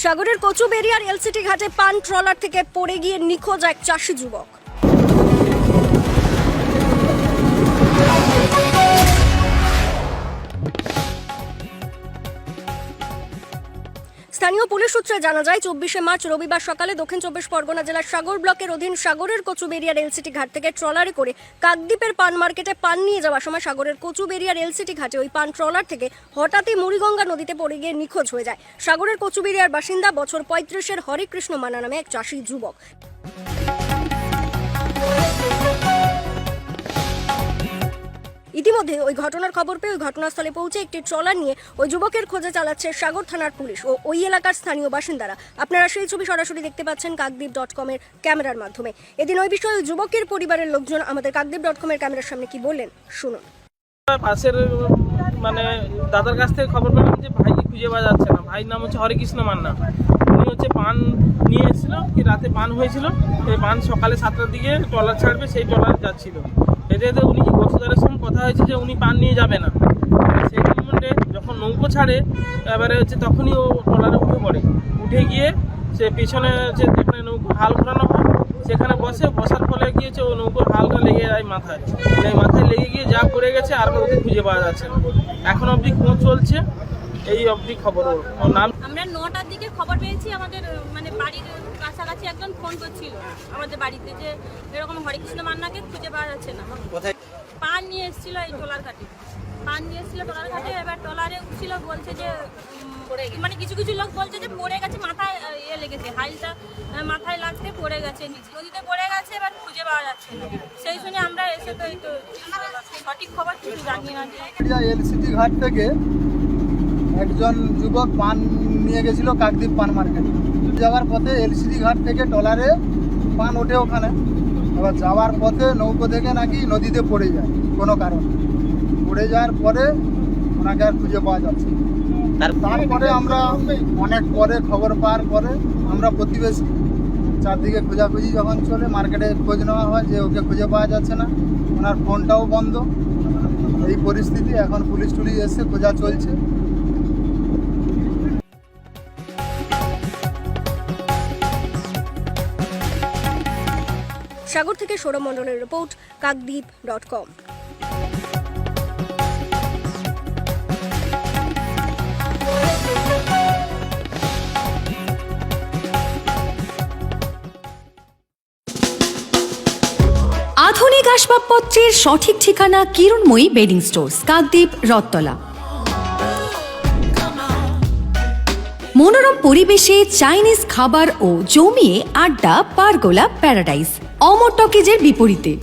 সাগরের কচুবেড়িয়ার এলসিটি ঘাটে পান ট্রলার থেকে পড়ে গিয়ে নিখোঁজ এক চাষি যুবক। স্থানীয় পুলিশ সূত্রে জানা যায় 24শে মার্চ রবিবার সকালে দক্ষিণ চব্বিশ পরগনা জেলার সাগর ব্লকের অধীন সাগরের কচুবেড়িয়ার এলসিটি ঘাট থেকে ট্রলারে করে কাকদ্বীপের পান মার্কেটে পান নিয়ে যাওয়ার সময় সাগরের কচুবেড়িয়ার এলসিটি ঘাটে ওই পান ট্রলার থেকে হঠাৎই মুড়িগঙ্গা নদীতে পড়ে গিয়ে নিখোঁজ হয়ে যায় সাগরের কচুবেড়িয়ার বাসিন্দা বছর 35-এর হরিকৃষ্ণ মান্না নামে এক চাষি যুবক। ইতিমধ্যে ওই ঘটনার খবর পেয়ে ওই ঘটনাস্থলে পৌঁছে একটি ট্রলার নিয়ে ওই যুবকের খোঁজে চালাচ্ছে সাগর থানার পুলিশ ও ওই এলাকার স্থানীয় বাসিন্দারা। আপনারা সেই ছবি সরাসরি দেখতে পাচ্ছেন কাকদ্বীপ.com এর ক্যামেরার মাধ্যমে। এদিন ওই বিষয়ে যুবকের পরিবারের লোকজন আমাদের কাকদ্বীপ.com এর ক্যামেরার সামনে কি বললেন শুনুন। পাশের দাদার কাছ থেকে খবর পেলাম যে ভাইকে খুঁজে পাওয়া যাচ্ছে না। ভাইয়ের নাম হচ্ছে হরিকৃষ্ণ মান্না। উনি হচ্ছে পান নিয়ে এসেছিল, কি রাতে পান হয়েছিল, সেই পান সকালে 7টার দিকে ট্রলার ছাড়বে, সেই ট্রলার যাচ্ছিল। এতে উনি বসুদারের সঙ্গে কথা হয়েছে যে উনি পান নিয়ে যাবে না। সেই মুভমেন্টে যখন নৌকো ছাড়ে এবারে হচ্ছে তখনই ও ট্রলারে উঠে গিয়ে সে পেছনে যে যেখানে নৌকো হাল ঘোরানো হয় সেখানে বসার ফলে গিয়েছে ও নৌকোর হালটা লেগে যায় মাথায় লেগে গিয়ে যা পড়ে গেছে আর ওকে খুঁজে পাওয়া যাচ্ছে না। এখন অবধি খোঁজ চলছে, এই অবধি খবর। ওর নাম আমরা 9টার দিকে খবর পেয়েছি, আমাদের মানে বাড়ির কাছাকাছি একজন ফোন করছিল আমাদের বাড়িতে যে এরকম হরিকৃষ্ণ মান্নাকে খুঁজে পাওয়া যাচ্ছে না। পান নিয়ে এসেছিল এই ট্রলার ঘাটে, পান নিয়ে এসেছিল ট্রলার ঘাটে। এবার ট্রলারে উঠছিল, বলছে যে মানে কিছু কিছু লোক বলছে যে পড়ে গেছে, মাথায় লেগেছে, হাইলটা মাথায় লাগতে পড়ে গেছে, নদীতে পড়ে গেছে, এবার খুঁজে পাওয়া যাচ্ছে না। সেই শুনে আমরা এসে তো এই তো সঠিক খবর কিছু জানি না। যে এলসিটি ঘাট থেকে একজন যুবক পান নিয়ে গেছিল কাকদ্বীপ পান মার্কেটে। যাওয়ার পথে এলসিটি ঘাট থেকে ট্রলারে পান ওঠে ওখানে। এবার যাওয়ার পথে নৌকো থেকে নাকি নদীতে পড়ে যায় কোনো কারণে। পড়ে যাওয়ার পরে ওনাকে আর খুঁজে পাওয়া যাচ্ছে। তারপরে আমরা অনেক পরে খবর পাওয়ার পরে আমরা প্রতিবেশী চারদিকে খোঁজাখুঁজি যখন চলে, মার্কেটে খোঁজ নেওয়া হয় যে ওকে খুঁজে পাওয়া যাচ্ছে না, ওনার ফোনটাও বন্ধ। এই পরিস্থিতি, এখন পুলিশ টুলিশ এসে খোঁজা চলছে। সাগর থেকে সৌরভ মণ্ডলের রিপোর্ট, কাকদ্বীপ.com। আধুনিক আসবাবপত্রের সঠিক ঠিকানা কিরণময়ী বেডিং স্টোর্স, কাকদ্বীপ, রথতলা। মনোরম পরিবেশে চাইনিজ খাবার ও জমিয়ে আড্ডা পারগোলা প্যারাডাইস, অমর টকিজের বিপরীতে।